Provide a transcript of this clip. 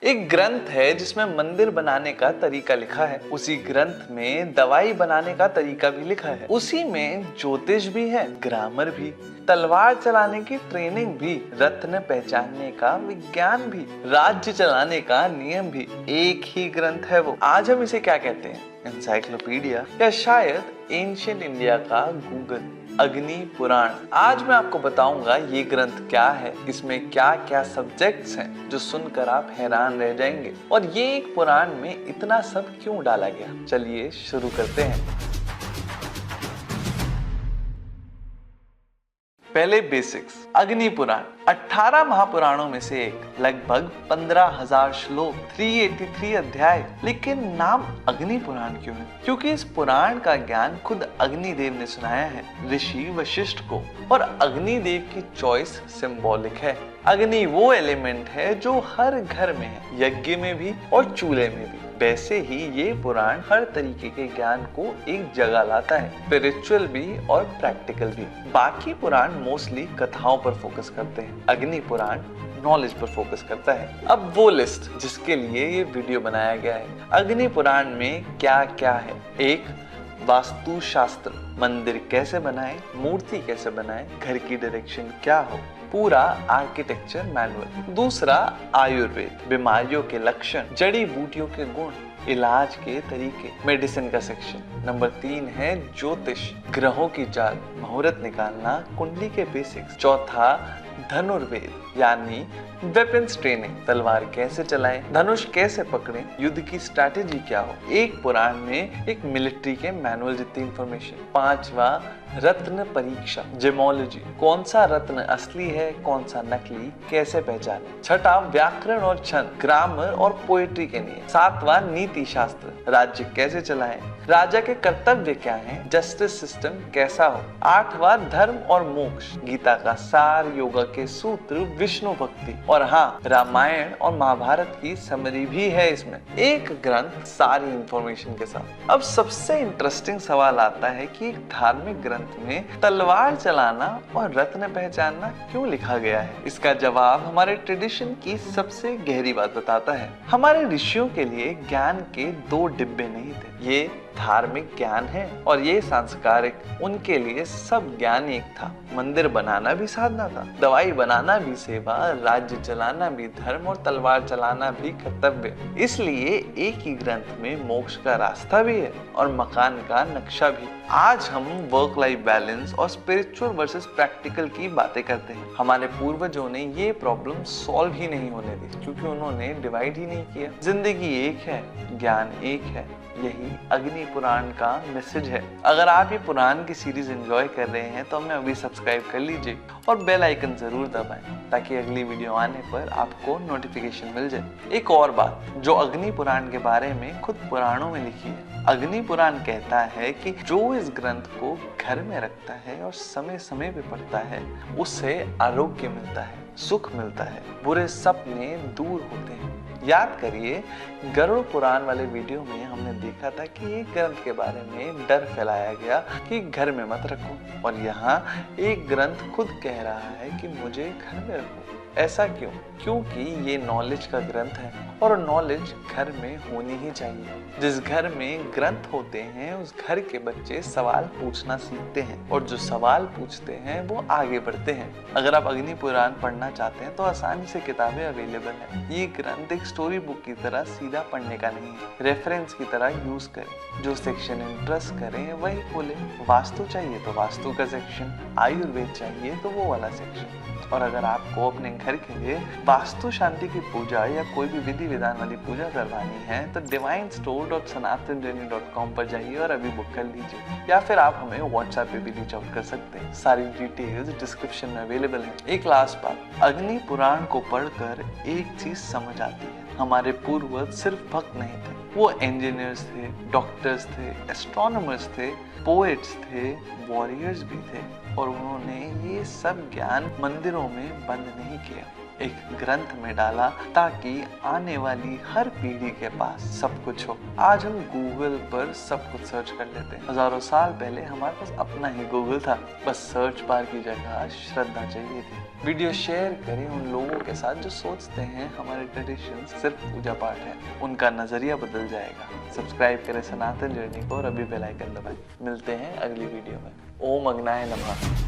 एक ग्रंथ है जिसमें मंदिर बनाने का तरीका लिखा है। उसी ग्रंथ में दवाई बनाने का तरीका भी लिखा है। उसी में ज्योतिष भी है, ग्रामर भी, तलवार चलाने की ट्रेनिंग भी, रत्न पहचानने का विज्ञान भी, राज्य चलाने का नियम भी। एक ही ग्रंथ है वो। आज हम इसे क्या कहते हैं? एनसाइक्लोपीडिया या शायद एंशिएंट इंडिया का गूगल। अग्नि पुराण। आज मैं आपको बताऊंगा ये ग्रंथ क्या है, इसमें क्या क्या सब्जेक्ट्स हैं जो सुनकर आप हैरान रह जाएंगे, और ये एक पुराण में इतना सब क्यों डाला गया। चलिए शुरू करते हैं। पहले बेसिक्स। अग्नि पुराण 18 महापुराणों में से एक, लगभग 15,000 श्लोक, 383 अध्याय। लेकिन नाम अग्नि पुराण क्यों है? क्योंकि इस पुराण का ज्ञान खुद अग्निदेव ने सुनाया है ऋषि वशिष्ठ को, और अग्निदेव की चॉइस सिंबॉलिक है। अग्नि वो एलिमेंट है जो हर घर में है, यज्ञ में भी और चूल्हे में भी। वैसे ही ये पुराण हर तरीके के ज्ञान को एक जगह लाता है, स्पिरिचुअल भी और प्रैक्टिकल भी। बाकी पुराण मोस्टली कथाओं पर फोकस करते हैं, अग्नि पुराण नॉलेज पर फोकस करता है। अब वो लिस्ट जिसके लिए ये वीडियो बनाया गया है। अग्नि पुराण में क्या क्या है? एक, वास्तु शास्त्र, मंदिर कैसे बनाएं, मूर्ति कैसे बनाएं, घर की डायरेक्शन क्या हो, पूरा आर्किटेक्चर मैनुअल। दूसरा, आयुर्वेद, बीमारियों के लक्षण, जड़ी बूटियों के गुण, इलाज के तरीके, मेडिसिन का सेक्शन। नंबर 3 है ज्योतिष, ग्रहों की चाल, मुहूर्त निकालना, कुंडली के बेसिक्स। चौथा, धनुर्वेद यानी वेपन्स ट्रेनिंग, तलवार कैसे चलाएं, धनुष कैसे पकड़ें, युद्ध की स्ट्रैटेजी क्या हो। एक पुराण में एक मिलिट्री के मैनुअल जितनी इंफॉर्मेशन। पांचवा, रत्न परीक्षा, जेमोलॉजी, कौन सा रत्न असली है, कौन सा नकली, कैसे पहचाने। छठा, व्याकरण और छंद, ग्रामर और पोएट्री के नियम। सातवां, नीति शास्त्र, राज्य कैसे चलाएं, राजा के कर्तव्य क्या हैं, जस्टिस सिस्टम कैसा हो। आठवां, धर्म और मोक्ष, गीता का सार, योगा के सूत्र, विष्णु भक्ति, और हाँ, रामायण और महाभारत की समरी भी है इसमें। एक ग्रंथ सारी इंफॉर्मेशन के साथ। अब सबसे इंटरेस्टिंग सवाल आता है कि एक धार्मिक ग्रंथ में तलवार चलाना और रत्न पहचानना क्यों लिखा गया है? इसका जवाब हमारे ट्रेडिशन की सबसे गहरी बात बताता है। हमारे ऋषियों के लिए ज्ञान के 2 डिब्बे नहीं थे, ये धार्मिक ज्ञान है और ये सांस्कारिक। उनके लिए सब ज्ञान एक था। मंदिर बनाना भी साधना था, दवाई बनाना भी सेवा, राज्य चलाना भी धर्म, और तलवार चलाना भी कर्तव्य। इसलिए एक ही ग्रंथ में मोक्ष का रास्ता भी है और मकान का नक्शा भी। आज हम वर्क लाइफ बैलेंस और स्पिरिचुअल वर्सेस प्रैक्टिकल की बातें करते हैं। हमारे पूर्वजों ने ये प्रॉब्लम सॉल्व ही नहीं होने दी, क्योंकि उन्होंने डिवाइड ही नहीं किया। जिंदगी एक है, ज्ञान एक है, यही अग्नि पुराण का मैसेज है। अगर आप ये पुराण की सीरीज एंजॉय कर रहे हैं तो हमें अभी सब्सक्राइब कर लीजिए और बेल आइकन जरूर दबाएं, ताकि अगली वीडियो आने पर आपको नोटिफिकेशन मिल जाए। एक और बात जो अग्नि पुराण के बारे में खुद पुराणों में लिखी है। अग्नि पुराण कहता है कि जो इस ग्रंथ को घर में रखता है और समय समय पे पढ़ता है, उससे आरोग्य मिलता है, सुख मिलता है, बुरे सपने दूर होते हैं। याद करिए, गरुड़ पुराण वाले वीडियो में हमने देखा था कि एक ग्रंथ के बारे में डर फैलाया गया कि घर में मत रखो, और यहाँ एक ग्रंथ खुद कह रहा है कि मुझे घर में रखो। ऐसा क्यों? क्योंकि ये नॉलेज का ग्रंथ है और नॉलेज घर में होनी ही चाहिए। जिस घर में ग्रंथ होते हैं उस घर के बच्चे सवाल पूछना सीखते हैं, और जो सवाल पूछते हैं वो आगे बढ़ते हैं। अगर आप अग्नि पुराण पढ़ना चाहते हैं तो आसानी से किताबें अवेलेबल है। ये ग्रंथ एक स्टोरी बुक की तरह सीधा पढ़ने का नहीं है, रेफरेंस की तरह यूज करें। जो सेक्शन इंटरेस्ट करें वही खोले। वास्तु चाहिए तो वास्तु का सेक्शन, आयुर्वेद चाहिए तो वो वाला सेक्शन। और अगर आपको अपने घर के लिए वास्तु शांति की पूजा या कोई भी विधि विधान वाली पूजा करवानी है तो divinestore.sanatandjourney.com पर जाइए और अभी बुक कर लीजिए, या फिर आप हमें व्हाट्सएप पे भी रीच आउट कर सकते हैं। सारी डिटेल्स डिस्क्रिप्शन में अवेलेबल है। एक लास्ट बात, अग्नि पुराण को पढ़कर एक चीज समझ आती है, हमारे पूर्वज सिर्फ भक्त नहीं थे, वो इंजीनियर्स थे, डॉक्टर्स थे, एस्ट्रोनॉमर्स थे, पोएट्स थे, वॉरियर्स भी थे, और उन्होंने ये सब ज्ञान मंदिरों में बंद नहीं किया। एक ग्रंथ में डाला ताकि आने वाली हर पीढ़ी के पास सब कुछ हो। आज हम गूगल पर सब कुछ सर्च कर लेते हैं। हजारों साल पहले हमारे पास अपना ही गूगल था, बस सर्च बार की जगह श्रद्धा चाहिए थी। वीडियो शेयर करें उन लोगों के साथ जो सोचते हैं हमारे ट्रेडिशन सिर्फ पूजा पाठ है। उनका नजरिया बदल जाएगा। सब्सक्राइब करें सनातन जर्नी को और अभी बेल आइकन दबाएं। मिलते हैं अगली वीडियो में। ओम अग्नाय नमः।